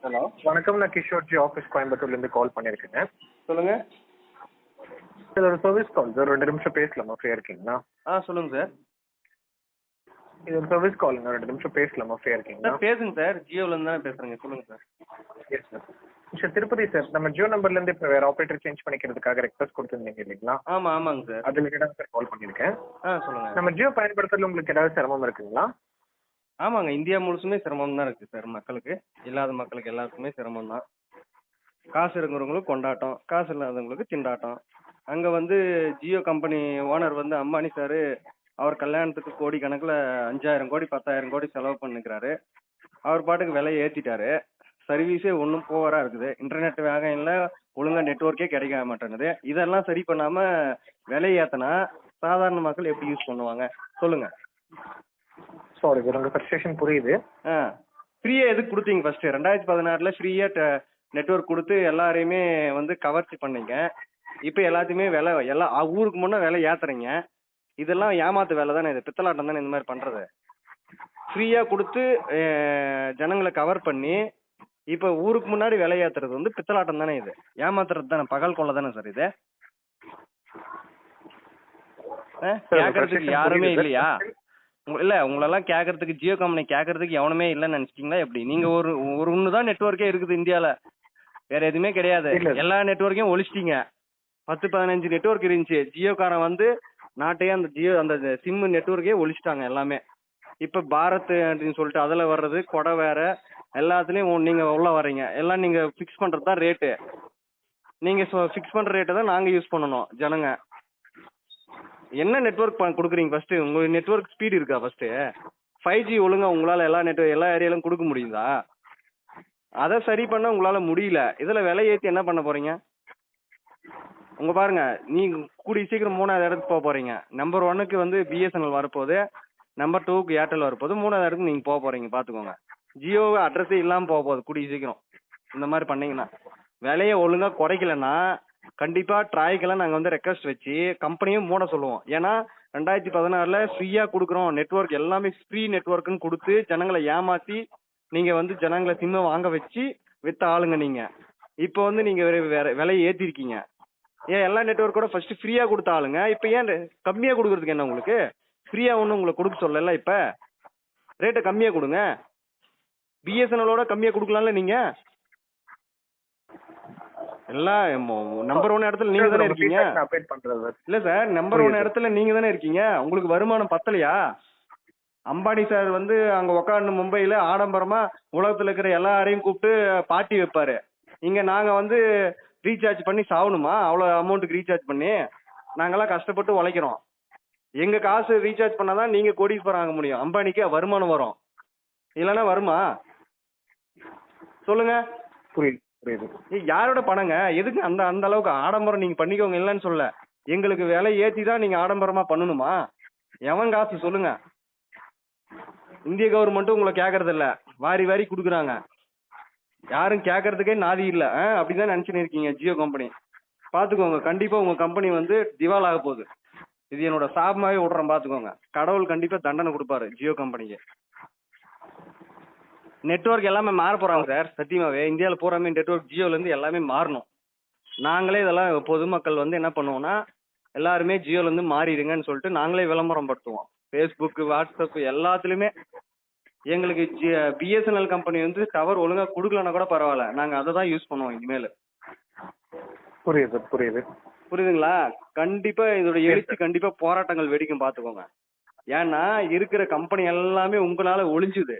Hello, வணக்கம். நான் கிஷோர்ஜி office கோயம்புத்தூர்லேருந்து கால் பண்ணியிருக்கேங்க. சொல்லுங்க. இது ஒரு சர்வீஸ் கால் சார். 2 நிமிஷம் பேசலாமா? ஃப்ரீயாக இருக்கீங்களா? சொல்லுங்க சார். இது ஒரு சர்வீஸ் காலுங்க. 2 நிமிஷம் பேசலாமா? ஃப்ரீயாக இருக்கீங்களா? சார் பேசுங்க சார். ஜியோலேருந்து தானே பேசுகிறேங்க. சொல்லுங்கள் sir. Yes sir. Sir Tirupati sir, நம்ம ஜியோ நம்பர்லேருந்து இப்போ வேறு ஆப்ரேட்டர் சேஞ்ச் பண்ணிக்கிறதுக்காக ரெக்வஸ்ட் கொடுத்துருந்தீங்க இல்லைங்களா? ஆமாங்க சார். அது ரிலேட்டடாக சார் கால் பண்ணியிருக்கேன். சொல்லுங்கள். நம்ம ஜியோ பயன்படுத்துறதுல உங்களுக்கு ஏதாவது சிரமம் இருக்குங்களா? ஆமாங்க, இந்தியா முழுசுமே சிரமம் தான் இருக்குது சார். மக்களுக்கு, இல்லாத மக்களுக்கு எல்லாத்துக்குமே சிரமம் தான். காசு இருக்கிறவங்களுக்கு கொண்டாட்டம், காசு இல்லாதவங்களுக்கு திண்டாட்டம். அங்கே வந்து ஜியோ கம்பெனி ஓனர் வந்து அம்பானி சார், அவர் கல்யாணத்துக்கு கோடி கணக்கில் 5000 கோடி 10,000 கோடி செலவு பண்ணிக்கிறாரு. அவர் பாட்டுக்கு விலையை ஏற்றிட்டாரு. சர்வீஸே ஒன்றும் போவராக இருக்குது. இன்டர்நெட் வேகம் இல்லை, ஒழுங்காக நெட்ஒர்க்கே கிடைக்க மாட்டேங்குது. இதெல்லாம் சரி பண்ணாமல் விலையை ஏற்றினா சாதாரண மக்கள் எப்படி யூஸ் பண்ணுவாங்க சொல்லுங்கள். சாரி சார், உங்கள் ஃப்ரஸ்ட்ரேஷன் புரியுது. ஃப்ரீயாக எதுக்கு கொடுத்தீங்க ஃபஸ்ட்டு? 2016 ஃப்ரீயாக நெட்ஒர்க் கொடுத்து எல்லாரையுமே வந்து கவர்ச்சி பண்ணீங்க. இப்போ எல்லாத்தையுமே விலை எல்லாம் ஊருக்கு முன்னே விலை ஏற்றுறீங்க. இதெல்லாம் ஏமாத்து வேலை தானே, இது பித்தலாட்டம் தானே இந்த மாதிரி பண்ணுறது. ஃப்ரீயாக கொடுத்து ஜனங்களை கவர் பண்ணி இப்போ ஊருக்கு முன்னாடி விலை ஏற்றுறது வந்து பித்தலாட்டம் தானே, இது ஏமாத்துறது தானே, பகல் கொள்ள தானே சார் இது. கேட்கறதுக்கு யாருமே இல்லையா? இல்லை, உங்களெல்லாம் கேட்கறதுக்கு ஜியோ கம்பெனி கேட்கறதுக்கு எவனுமே இல்லைன்னு நினச்சிட்டிங்களா எப்படி? நீங்கள் ஒரு ஒன்று தான் நெட்ஒர்க்கே இருக்குது இந்தியாவில், வேற எதுவுமே கிடையாது. எல்லா நெட்ஒர்க்கையும் ஒழிச்சிட்டீங்க. 10-15 நெட்ஒர்க் இருந்துச்சு. ஜியோக்காரன் வந்து நாட்டையே அந்த சிம் நெட்ஒர்க்கே ஒழிச்சிட்டாங்க எல்லாமே. இப்போ பாரத் அப்படின்னு சொல்லிட்டு அதில் வர்றது கொடை வேற, எல்லாத்துலேயும் நீங்கள் உள்ள வர்றீங்க. எல்லாம் நீங்கள் ஃபிக்ஸ் பண்ணுறது தான் ரேட்டு. நீங்கள் ஃபிக்ஸ் பண்ணுற ரேட்டை தான் நாங்கள் யூஸ் பண்ணணும் ஜனங்க. என்ன நெட்ஒர்க் கொடுக்குறீங்க ஃபஸ்ட்டு? உங்கள் நெட்ஒர்க் ஸ்பீடு இருக்கா ஃபஸ்ட்டு? 5G ஒழுங்காக உங்களால் எல்லா ஏரியாலும் கொடுக்க முடியுதா? அதை சரி பண்ண உங்களால் முடியல. இதில் விலை ஏற்றி என்ன பண்ண போகிறீங்க? உங்கள் பாருங்க, நீங்கள் கூடிய சீக்கிரம் 3வது இடத்துக்கு போக போகிறீங்க. நம்பர் 1க்கு வந்து பிஎஸ்என்எல் வரப்போகுது, நம்பர் 2க்கு ஏர்டெல் வரப்போகுது, 3வது இடத்துக்கு நீங்கள் போக போகிறீங்க. பார்த்துக்கோங்க. ஜியோ அட்ரஸே இல்லாமல் போக போகுது கூடிய சீக்கிரம் இந்த மாதிரி பண்ணிங்கன்னா. விலையை ஒழுங்காக குறைக்கலன்னா கண்டிப்பாக ட்ராய்க்கெல்லாம் நாங்கள் வந்து ரெக்வஸ்ட் வச்சு கம்பெனியும் மூட சொல்லுவோம். ஏன்னா 2016 ஃப்ரீயாக கொடுக்குறோம் நெட்ஒர்க், எல்லாமே ஃப்ரீ நெட்ஒர்க்குன்னு கொடுத்து ஜனங்களை ஏமாற்றி நீங்கள் வந்து ஜனங்களை சிம்மை வாங்க வச்சு விற்ற ஆளுங்க நீங்கள். இப்போ வந்து நீங்கள் வேற விலையை ஏற்றிருக்கீங்க. ஏன் எல்லா நெட்ஒர்க்கோட ஃபஸ்ட்டு ஃப்ரீயாக கொடுத்த ஆளுங்க, இப்போ ஏன் கம்மியாக கொடுக்குறதுக்கு என்ன உங்களுக்கு? ஃப்ரீயாக ஒன்றும் உங்களுக்கு கொடுக்க சொல்லல. இப்போ ரேட்டை கம்மியாக கொடுங்க. பிஎஸ்என்எலோட கம்மியாக கொடுக்கலாம்ல நீங்கள். எல்லாம் நம்பர் 1 இடத்துல நீங்க தானே இருக்கீங்க. இல்ல சார், நம்பர் 1 இடத்துல நீங்க தானே இருக்கீங்க. உங்களுக்கு வருமானம் பத்தலையா? அம்பானி சார் வந்து அங்க உட்காந்து மும்பையில ஆடம்பரமா உலகத்துல இருக்கிற எல்லாரையும் கூப்பிட்டு பார்ட்டி வைப்பாரு. இங்க நாங்க வந்து ரீசார்ஜ் பண்ணி சாவணுமா? அவ்வளவு அமௌண்ட்டுக்கு ரீசார்ஜ் பண்ணி நாங்கெல்லாம் கஷ்டப்பட்டு உழைக்கிறோம். எங்க காசு ரீசார்ஜ் பண்ணாதான் நீங்க கோடீஸ்வரன் ஆக முடியும். அம்பானிக்கு வருமானம் வரும், இல்லைன்னா வருமா சொல்லுங்க? புரியுது. யாரோட பணங்க? எதுக்கு அந்த அளவுக்கு ஆடம்பரம் நீங்க பண்ணிக்கோங்க, இல்லைன்னு சொல்ல. எங்களுக்கு விலை ஏற்றி தான் நீங்க ஆடம்பரமா பண்ணணுமா? எவன் காசு சொல்லுங்க? இந்திய கவர்மெண்ட்டும் உங்களை கேட்கறது இல்ல, வாரி வாரி கொடுக்குறாங்க. யாரும் கேட்கறதுக்கே நாதி இல்லை. அப்படிதான் நினைச்சுன்னு இருக்கீங்க ஜியோ கம்பெனி. பாத்துக்கோங்க, கண்டிப்பா உங்க கம்பெனி வந்து திவால் ஆக போகுது. இது என்னோட சாபமாவே விடுறேன், பாத்துக்கோங்க. கடவுள் கண்டிப்பா தண்டனை கொடுப்பாரு ஜியோ கம்பெனிக்கு. நெட்ஒர்க் எல்லாமே மாற போறாங்க சார். சத்தியமாவே இந்தியாவில் பூராமே நெட்ஒர்க் ஜியோலேருந்து எல்லாமே மாறணும். நாங்களே இதெல்லாம் பொதுமக்கள் வந்து என்ன பண்ணுவோம்னா, எல்லாருமே ஜியோலேருந்து மாறிடுங்கன்னு சொல்லிட்டு நாங்களே விளம்பரம் படுத்துவோம். ஃபேஸ்புக்கு, வாட்ஸ்அப் எல்லாத்துலேயுமே. எங்களுக்கு பிஎஸ்என்எல் கம்பெனி வந்து டவர் ஒழுங்காக கொடுக்கலன்னா கூட பரவாயில்ல, நாங்கள் அதை தான் யூஸ் பண்ணுவோம் இனிமேல். புரியுதுங்களா? கண்டிப்பாக இதோட எழுச்சி கண்டிப்பாக போராட்டங்கள் வெடிக்கும், பார்த்துக்கோங்க. ஏன்னா இருக்கிற கம்பெனி எல்லாமே உங்களால் ஒழிஞ்சுது.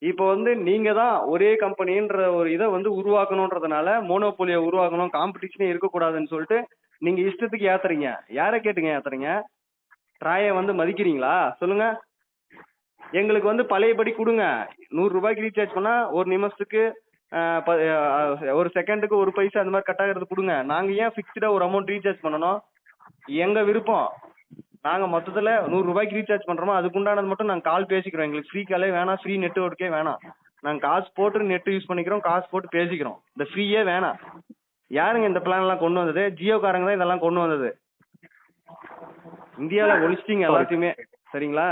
இப்போ வந்து நீங்க தான் ஒரே கம்பெனின்ற ஒரு இதை வந்து உருவாக்கணுன்றதுனால, மோனோபோலியை உருவாக்கணும், காம்படிஷனே இருக்கக்கூடாதுன்னு சொல்லிட்டு நீங்க இஷ்டத்துக்கு ஏத்துறீங்க. யாரை கேட்டுங்க ஏத்துறீங்க? ட்ராயை வந்து மதிக்கிறீங்களா சொல்லுங்க? எங்களுக்கு வந்து பழையபடி கொடுங்க. 100 ரூபாய்க்கு ரீசார்ஜ் பண்ணா ஒரு நிமிஷத்துக்கு ஒரு செகண்டுக்கு 1 பைசா அந்த மாதிரி கட் ஆகிறது கொடுங்க. நாங்க ஏன் ஃபிக்ஸ்டா ஒரு அமௌண்ட் ரீசார்ஜ் பண்ணணும்? எங்க விருப்பம். நாங்கள் மொத்தத்தில் 100 ரூபாய்க்கு ரீசார்ஜ் பண்ணுறோமோ அதுக்குண்டானது மட்டும் நாங்கள் கால் பேசிக்கிறோம். எங்களுக்கு ஃப்ரீ காலே வேணாம், ஃப்ரீ நெட்ஒர்க்கே வேணாம். நாங்கள் காசு போட்டு நெட் யூஸ் பண்ணிக்கிறோம், காசு போட்டு பேசிக்கிறோம். இந்த ஃப்ரீயே வேணாம். யாருங்க இந்த பிளான்லாம் கொண்டு வந்தது? ஜியோக்காரங்க தான் இதெல்லாம் கொண்டு வந்தது. இந்தியாவில் ஒழிச்சிட்டிங்க எல்லாத்தையுமே, சரிங்களா?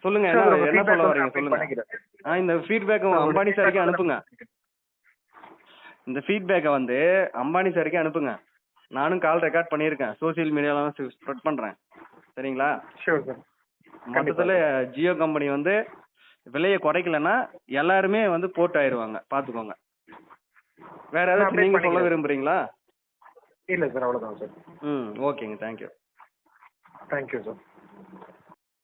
சொல்லுங்க, சார் என்ன உங்க என்ன சொல்ல feedback வரீங்க வந்து சொல்லுங்க. பண்ணிக்கிறேன். இந்த ஃபீட்பேக் அம்பானி சாருக்கு அனுப்புங்க. இந்த ஃபீட்பேக்கை வந்து அம்பானி சாருக்கே அனுப்புங்க. நானும் கால் ரெக்கார்ட் பண்ணியிருக்கேன், சோசியல் மீடியாலாம் ஸ்ப்ரெட் பண்றேன். சரிங்களா? Sure sir. மொத்தத்துல ஜியோ கம்பெனி வந்து விலையை குறைக்கலன்னா எல்லாருமே வந்து போட்டு ஆயிருவாங்க, பாத்துக்கோங்க. வேற ஏதாச்சும் நீங்க சொல்ல விரும்புறீங்களா? இல்ல சார், அவ்வளவுதான் சார். ஓகேங்க, தேங்க்யூ. Thank you sir.